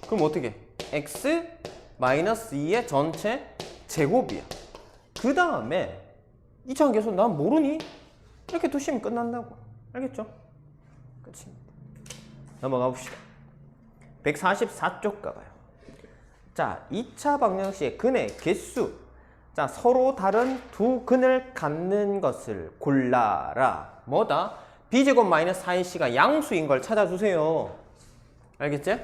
그럼 어떻게? x 마이너스 2의 전체 제곱이야. 그 다음에 2차 계수 난 모르니? 이렇게 두시면 끝난다고. 알겠죠? 끝입니다. 넘어가 봅시다. 144쪽 가봐요. 자, 2차 방정식의 근의 개수. 자, 서로 다른 두 근을 갖는 것을 골라라. 뭐다? b제곱 마이너스 4ac가 양수인 걸 찾아주세요. 알겠지?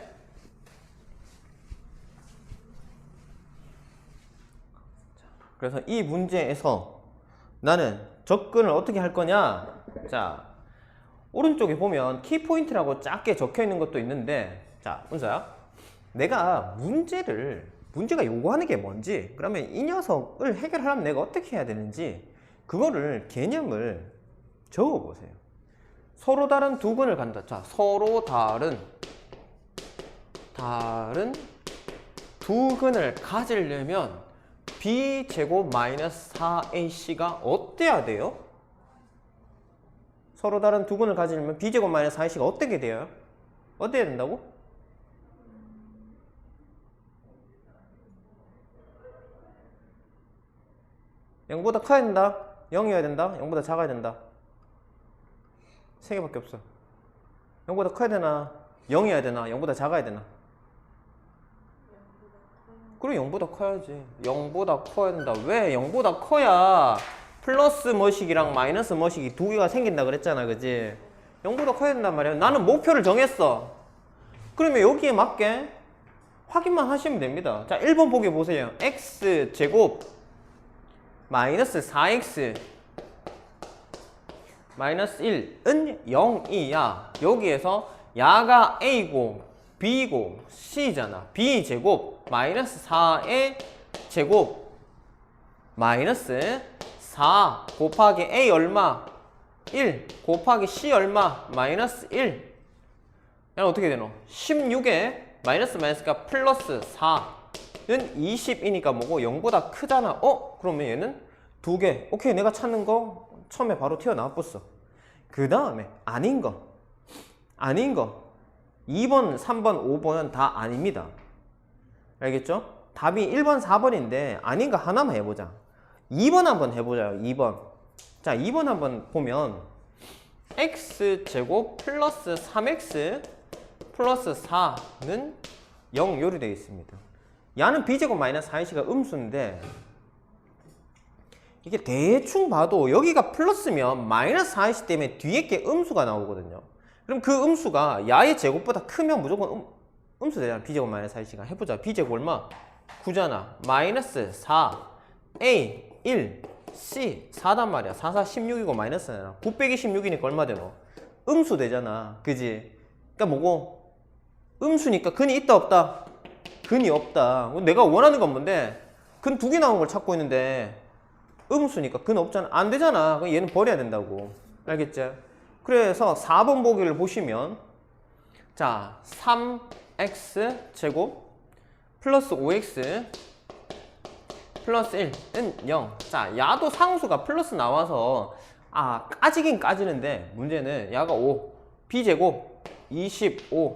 그래서 이 문제에서 나는 접근을 어떻게 할 거냐? 자, 오른쪽에 보면 키포인트라고 작게 적혀 있는 것도 있는데, 자, 은서야, 내가 문제가 요구하는 게 뭔지, 그러면 이 녀석을 해결하려면 내가 어떻게 해야 되는지, 그거를 개념을 적어 보세요. 서로 다른 두 근을 간다. 자, 서로 다른 두 근을 가지려면 b제곱 마이너스 4ac가 어때야 돼요? 서로 다른 두 근을 가지려면 b제곱 마이너스 4ac가 어떻게 돼요? 어때야 된다고? 영보다 커야 된다? 0이어야 된다? 0보다 작아야 된다? 세 개밖에 없어. 0보다 커야 되나? 0이어야 되나? 0보다 작아야 되나? 그래, 0보다 커야지. 0보다 커야 된다. 왜? 0보다 커야 플러스 머식이랑 마이너스 머식이 두 개가 생긴다 그랬잖아. 그지? 0보다 커야 된단 말이야. 나는 목표를 정했어. 그러면 여기에 맞게 확인만 하시면 됩니다. 자, 1번 보기 보세요. x제곱 마이너스 4x 마이너스 1은 0이야. 여기에서 야가 a고 b고 c잖아. b제곱 마이너스 4의 제곱 마이너스 4 곱하기 a 얼마? 1 곱하기 c 얼마? 마이너스 1. 얘는 어떻게 되노? 16에 마이너스 마이너스가 플러스 4는 20이니까 뭐고 0보다 크잖아. 그러면 얘는 두 개. 오케이, 내가 찾는 거 처음에 바로 튀어나왔었어. 그 다음에 아닌 거 2번, 3번, 5번은 다 아닙니다. 알겠죠? 답이 1번, 4번인데 아닌 거 하나만 해보자. 2번 한번 해보자요. 2번. 자, 2번 한번 보면 x제곱 플러스 3x 플러스 4는 0 요리 되어 있습니다. 야는 b제곱 마이너스 4ac가 음수인데 이게 대충 봐도 여기가 플러스면 마이너스 4ac 때문에 뒤에 게 음수가 나오거든요. 그럼 그 음수가 야의 제곱보다 크면 무조건 음수 되잖아. b제곱 마이너스 4ac가 해보자. b제곱 얼마? 9잖아. 마이너스 4 a 1 c 4단 말이야. 4, 4, 16이고 마이너스잖아. 9 빼기 16이니까 얼마 되노? 음수 되잖아. 그지? 그러니까 뭐고? 음수니까 근이 있다 없다? 근이 없다. 내가 원하는 건 뭔데? 근 두 개 나온 걸 찾고 있는데 음수니까 근 없잖아. 안 되잖아. 그럼 얘는 버려야 된다고. 알겠지? 그래서 4번 보기를 보시면 자, 3x 제곱 플러스 5x 플러스 1은 0. 자, 야도 상수가 플러스 나와서 까지긴 까지는데 문제는 야가 5 b제곱 25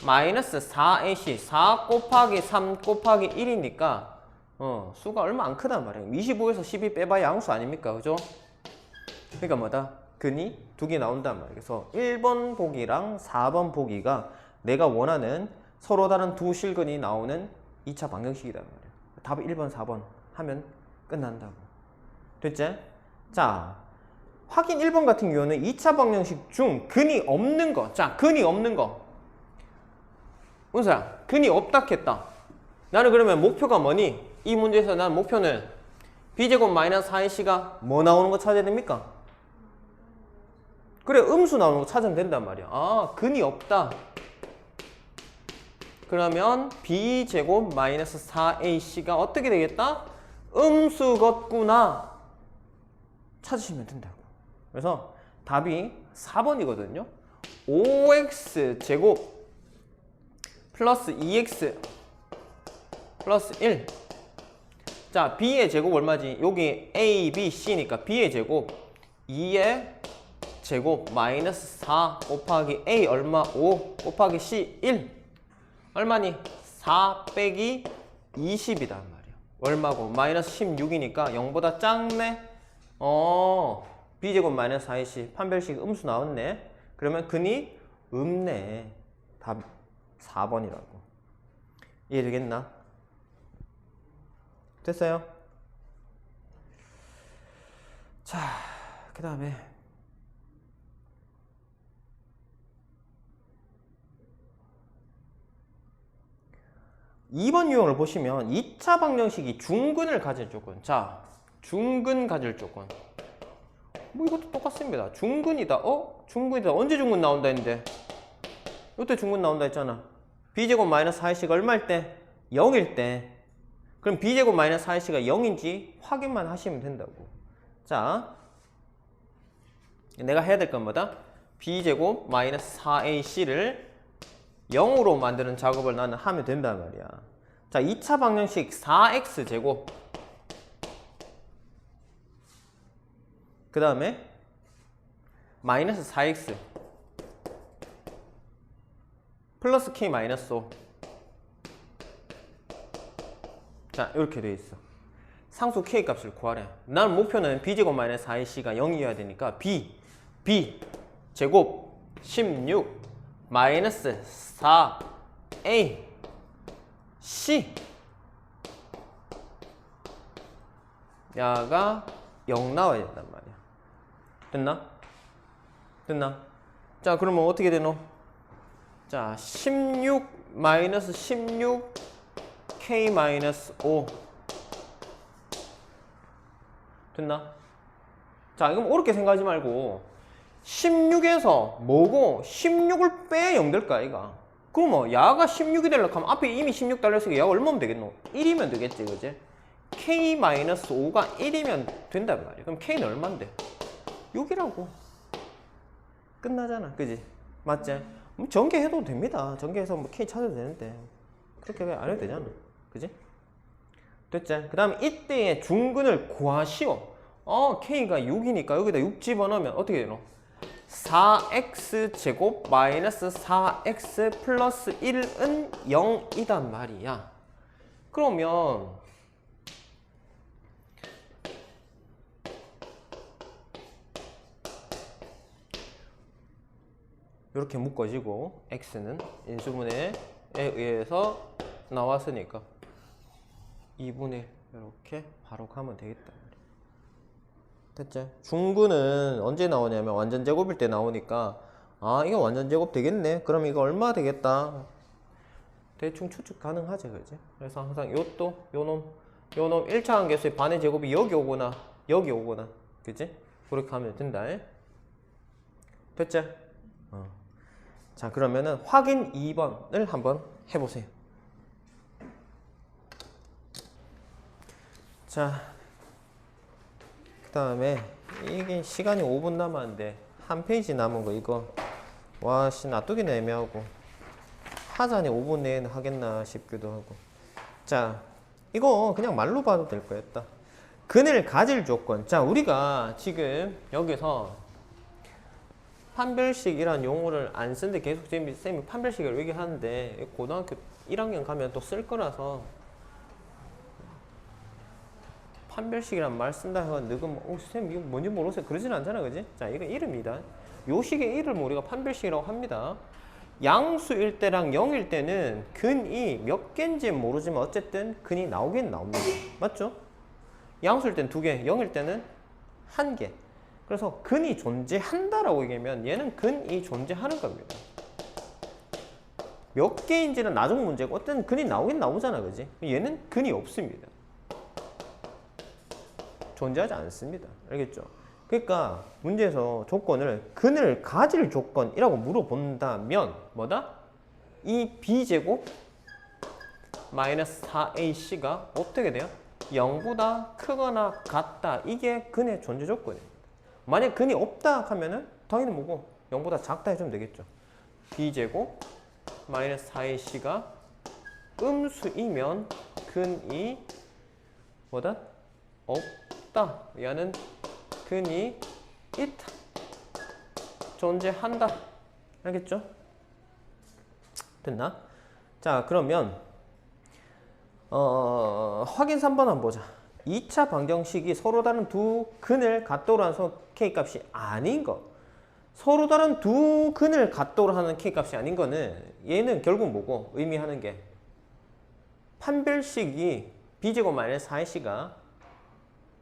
마이너스 4ac 4 곱하기 3 곱하기 1이니까 수가 얼마 안 크단 말이에요. 25에서 12 빼봐야 양수 아닙니까? 그죠? 그러니까 뭐다? 근이 두 개 나온단 말이에요. 그래서 1번 보기랑 4번 보기가 내가 원하는 서로 다른 두 실근이 나오는 2차 방정식이단 말이에요. 답이 1번, 4번 하면 끝난다고. 됐지? 자, 확인 1번 같은 경우는 2차 방정식 중 근이 없는 거. 자, 근이 없는 거. 은서야, 근이 없다 했다. 나는 그러면 목표가 뭐니? 이 문제에서 난 목표는 b제곱 마이너스 4ac가 뭐 나오는 거 찾아야 됩니까? 그래, 음수 나오는 거 찾으면 된단 말이야. 아, 근이 없다. 그러면 b제곱 마이너스 4ac가 어떻게 되겠다? 음수겠구나 찾으시면 된다고. 그래서 답이 4번이거든요. 5x제곱 플러스 2x 플러스 1. 자, b의 제곱 얼마지? 여기 a, b, c니까 b의 제곱 2의 제곱 마이너스 4 곱하기 a 얼마? 5 곱하기 c 1 얼마니? 4 빼기 20이단 말이야. 얼마고? 마이너스 16이니까 0보다 작네? b제곱 마이너스 4ac 판별식 음수 나왔네. 그러면 근이 없네. 답 4번이라고. 이해되겠나? 됐어요? 자, 그 다음에 2번 유형을 보시면 2차 방정식이 중근을 가질 조건. 자, 중근 가질 조건. 뭐 이것도 똑같습니다. 중근이다. 중근이다. 언제 중근 나온다 했는데? 이때 중근 나온다 했잖아. b제곱 마이너스 4ac가 얼마일 때? 0일 때. 그럼 b제곱 마이너스 4ac가 0인지 확인만 하시면 된다고. 자, 내가 해야 될 건 뭐다? b제곱 마이너스 4ac를 0으로 만드는 작업을 나는 하면 된단 말이야. 자, 2차 방정식 4x제곱 그 다음에 마이너스 4x 플러스 k 마이너스 5. 자, 이렇게 돼 있어. 상수 k 값을 구하래. 난 목표는 b제곱 마이너스 4ac가 0이어야 되니까 b 제곱 16 마이너스 4a c 야가 0 나와야 된단 말이야. 됐나? 됐나? 자, 그러면 어떻게 되노? 자, 16 마이너스 16 k 마이너스 5 됐나? 자, 그럼 이렇게 생각하지 말고 16에서 뭐고 16을 빼 0 될까 아이가? 그럼 뭐 야가 16이 되려고 하면 앞에 이미 16 달렸으니까 야가 얼마면 되겠노? 1이면 되겠지, 그지? k-5가 1이면 된단 말이야. 그럼 k는 얼만데? 6이라고. 끝나잖아, 그지? 맞지? 전개해도 됩니다. 전개해서 뭐 k 찾아도 되는데 그렇게 안 해도 되잖아, 그지? 됐지? 그 다음 이때의 중근을 구하시오. k가 6이니까 여기다 6 집어넣으면 어떻게 되노? 4x 제곱 마이너스 4x 플러스 1은 0이단 말이야. 그러면 이렇게 묶어지고 x는 인수분해에 의해서 나왔으니까 2분의 1 이렇게 바로 가면 되겠다. 됐지? 중근은 언제 나오냐면 완전 제곱일 때 나오니까 이거 완전 제곱 되겠네. 그럼 이거 얼마 되겠다. 대충 추측 가능하지, 그지? 그래서 항상 요놈 1차 함계수의 반의 제곱이 여기 오거나 여기 오거나, 그지? 그렇게 하면 된다. 됐지? 자, 그러면은 확인 2번을 한번 해보세요. 자, 그 다음에 이게 시간이 5분 남았는데 한 페이지 남은 거 이거 와씨 놔두기는 애매하고 하자니 5분 내에는 하겠나 싶기도 하고. 자, 이거 그냥 말로 봐도 될 거였다. 근을 가질 조건. 자, 우리가 지금 여기서 판별식이란 용어를 안 쓰는데 계속 쌤이 판별식을 얘기하는데 고등학교 1학년 가면 또 쓸 거라서 판별식이란 말 쓴다 해서 너가 쌤 이거 뭔지 모르겠어요 그러진 않잖아, 그지? 자, 이거 이름이다. 요 식의 이름을 우리가 판별식이라고 합니다. 양수일 때랑 0일 때는 근이 몇 개인지 모르지만 어쨌든 근이 나오긴 나옵니다. 맞죠? 양수일 땐 2개, 0일 때는 1개. 그래서 근이 존재한다라고 얘기하면 얘는 근이 존재하는 겁니다. 몇 개인지는 나중 문제고 어떤 근이 나오긴 나오잖아, 그지? 얘는 근이 없습니다. 존재하지 않습니다. 알겠죠? 그러니까 문제에서 조건을 근을 가질 조건이라고 물어본다면 뭐다? 이 b제곱 마이너스 4ac가 어떻게 돼요? 0보다 크거나 같다. 이게 근의 존재 조건입니다. 만약 근이 없다 하면은 당연히 뭐고 0보다 작다 해주면 되겠죠. b제곱 마이너스 4ac가 음수이면 근이 뭐다? 없다. 얘는 근이 있다. 존재한다. 알겠죠? 됐나? 자, 그러면 확인 3번 한번 보자. 2차 방정식이 서로 다른 두 근을 갖도록 하는 K값이 아닌 거. 서로 다른 두 근을 갖도록 하는 K값이 아닌 거는 얘는 결국 뭐고 의미하는 게 판별식이 b제곱 마이너스 4ac가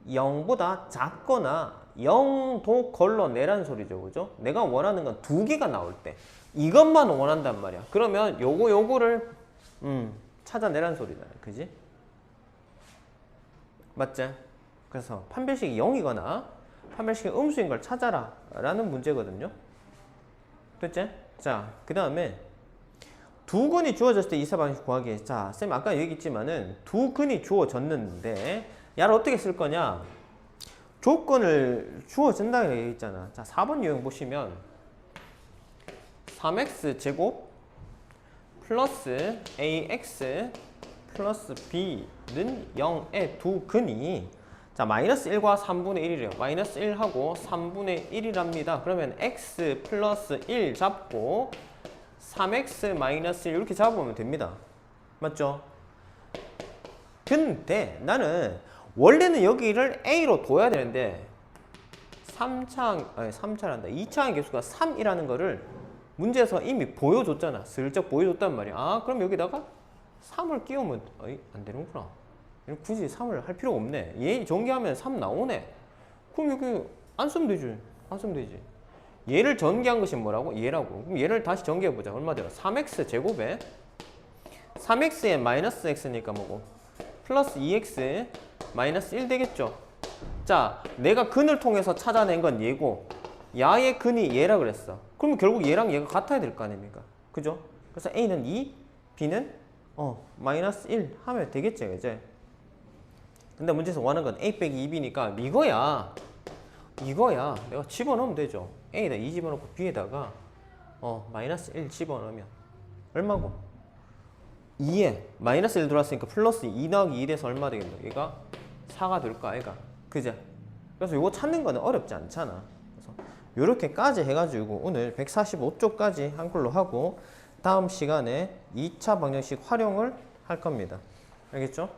0보다 작거나 0도 걸러내라는 소리죠. 그죠? 내가 원하는 건 2개가 나올 때 이것만 원한단 말이야. 그러면 요거를 찾아내라는 소리다. 그지? 맞지? 그래서 판별식이 0이거나 판별식이 음수인 걸 찾아라 라는 문제거든요. 됐지? 자, 그 다음에 두 근이 주어졌을 때 이사 방식 구하기. 자, 쌤 아까 얘기했지만은 두 근이 주어졌는데 야를 어떻게 쓸 거냐? 조건을 주어진다고 얘기했잖아. 자, 4번 유형 보시면 3x 제곱 플러스 ax 플러스 b는 0의 두 근이 자 마이너스 1과 3분의 1이래요. 마이너스 1하고 3분의 1이랍니다. 그러면 x 플러스 1 잡고 3x 마이너스 1 이렇게 잡으면 됩니다. 맞죠? 근데 나는 원래는 여기를 a로 둬야 되는데 2차항의 개수가 3이라는 거를 문제에서 이미 보여줬잖아. 슬쩍 보여줬단 말이야. 아, 그럼 여기다가 3을 끼우면 안 되는구나. 굳이 3을 할 필요가 없네. 얘 전개하면 3 나오네. 그럼 여기 안 쓰면 되지. 안 쓰면 되지. 얘를 전개한 것이 뭐라고? 얘라고. 그럼 얘를 다시 전개해보자. 얼마 되나? 3x 제곱에 3x에 마이너스 x니까 뭐고? 플러스 2x 마이너스 1 되겠죠? 자, 내가 근을 통해서 찾아낸 건 얘고 야의 근이 얘라 그랬어. 그러면 결국 얘랑 얘가 같아야 될 거 아닙니까? 그죠? 그래서 a는 2, b는 마이너스 1 하면 되겠죠, 이제. 근데 문제에서 원하는 건 a 빼기 2b니까 이거야. 내가 집어넣으면 되죠. a에다 2 집어넣고 b에다가 마이너스 1 집어넣으면 얼마고? 2에 마이너스 1 들어왔으니까 플러스 2 더하기 2 돼서 얼마 되겠노? 얘가 4가 될까, 얘가? 그죠? 그래서 이거 찾는 거는 어렵지 않잖아. 그래서 요렇게까지 해가지고 오늘 145쪽까지 한글로 하고 다음 시간에 2차 방정식 활용을 할 겁니다. 알겠죠?